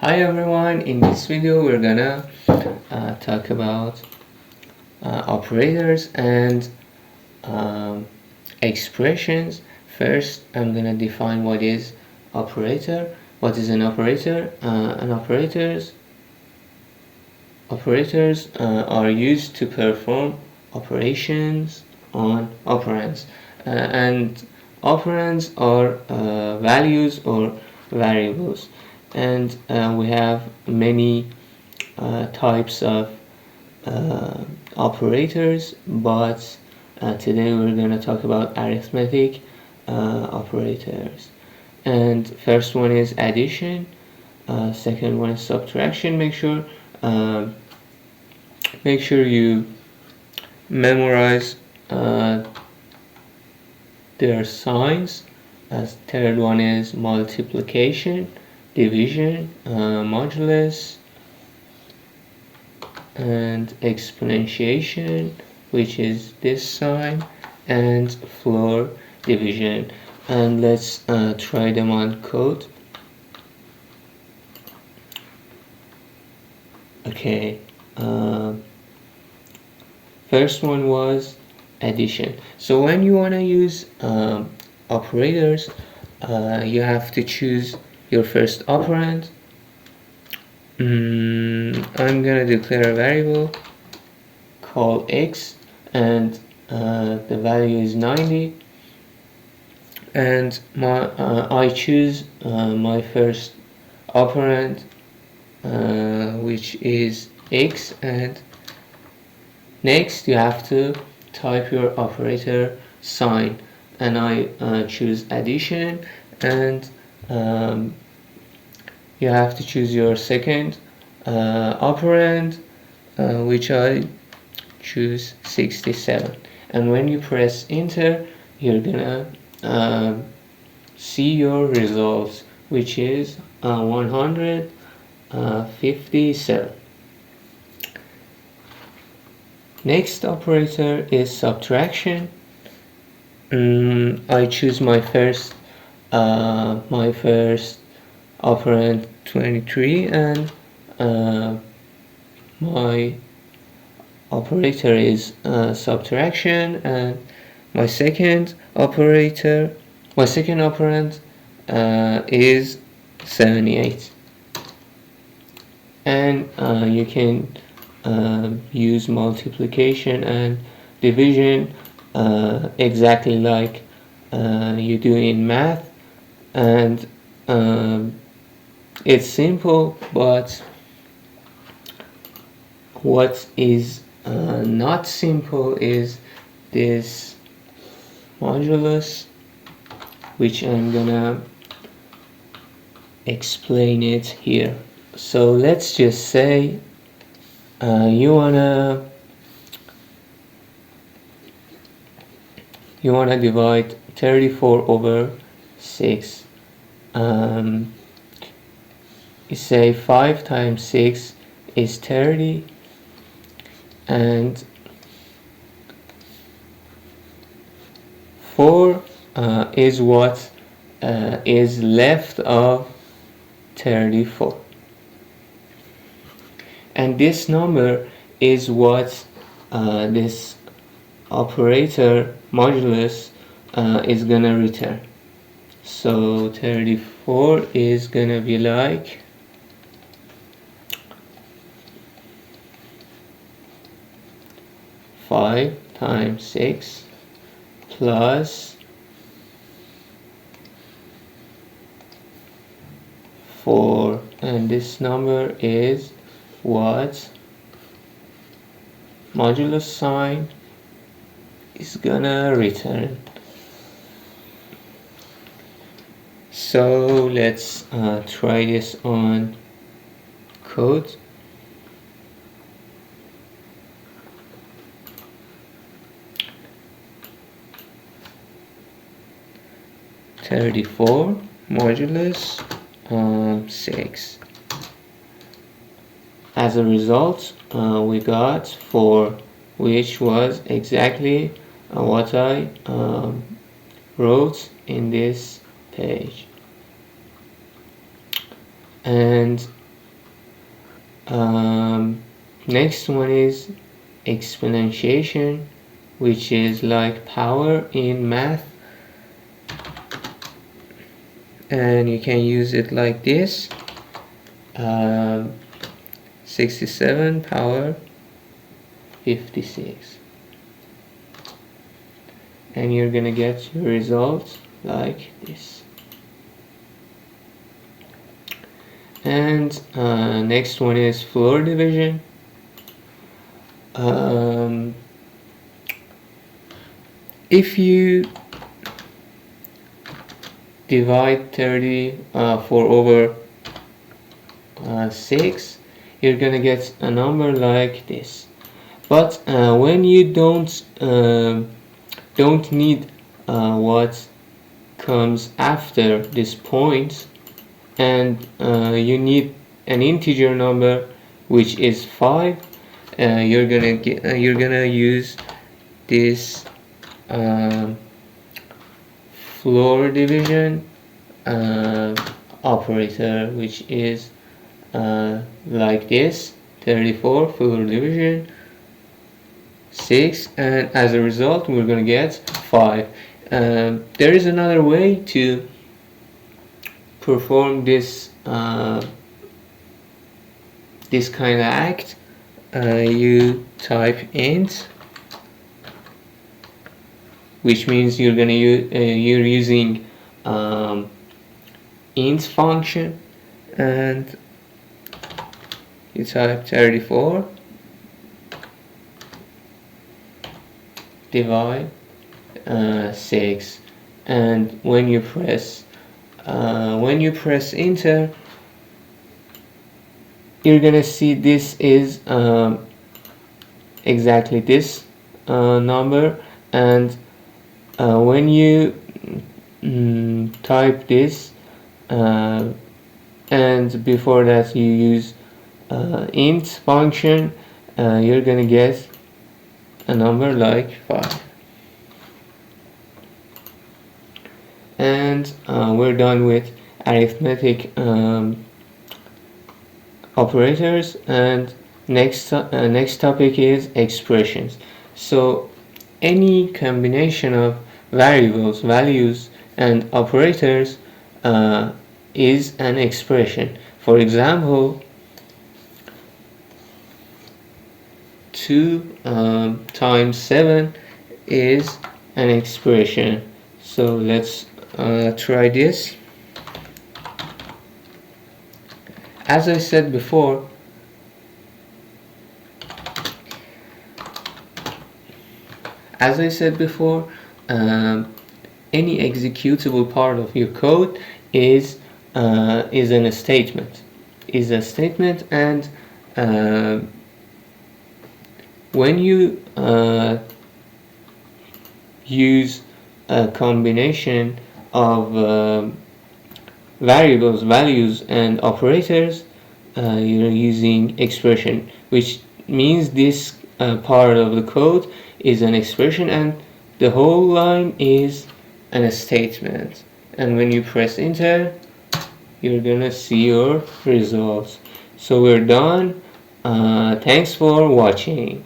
Hi everyone, in this video we're gonna talk about operators and expressions. First, I'm gonna define what is operator. What is an operator? Operators are used to perform operations on operands, and operands are values or variables, and we have many types of operators, but today we're going to talk about arithmetic operators. And first one is addition, second one is subtraction. Make sure you memorize their signs. As third one is multiplication, division, modulus, and exponentiation, which is this sign, and floor division. And let's try them on code. Okay, first one was addition. So when you want to use operators, you have to choose your first operand. I'm gonna declare a variable called x, and the value is 90, and I choose my first operand, which is x, and next you have to type your operator sign, and I choose addition, and you have to choose your second operand, which I choose 67, and when you press enter you're gonna see your results, which is 157. Next operator is subtraction. I choose my first operand 23, and my operator is subtraction, and my second operand is 78. And you can use multiplication and division exactly like you do in math, and it's simple, but what is not simple is this modulus, which I'm gonna explain it here. So let's just say you wanna divide 34 over 6. You say 5 times 6 is 30, and 4 is what is left of 34, and this number is what this operator modulus is gonna return. So 34 is gonna be like 5 times 6 plus 4, and this number is what modulus sign is gonna return. So let's try this on code. (34) modulus 6. As a result, we got 4, which was exactly what I wrote in this page. And Next one is exponentiation, which is like power in math, and you can use it like this. 67 power 56, and you're gonna get your results like this. And next one is floor division. If you divide 34 over 6, you're gonna get a number like this. But when you don't need what comes after this point, and you need an integer number which is 5, you're gonna use this floor division operator, which is like this: 34 floor division 6, and as a result we're gonna get 5. There is another way to perform this this kind of act. You type int, which means you're using int function, and you type 34 divide 6, and when you press enter, you're gonna see this is exactly this number, and when you type this and before that you use int function, you're gonna get a number like 5. And we're done with arithmetic operators, and next topic is expressions. So any combination of variables, values, and operators is an expression. For example, 2 times 7 is an expression. So let's try this. As I said before, any executable part of your code is a statement, and when you use a combination of variables, values, and operators, you're using expression, which means this part of the code is an expression and the whole line is a statement. And when you press enter, you're gonna see your results. So we're done. Thanks for watching.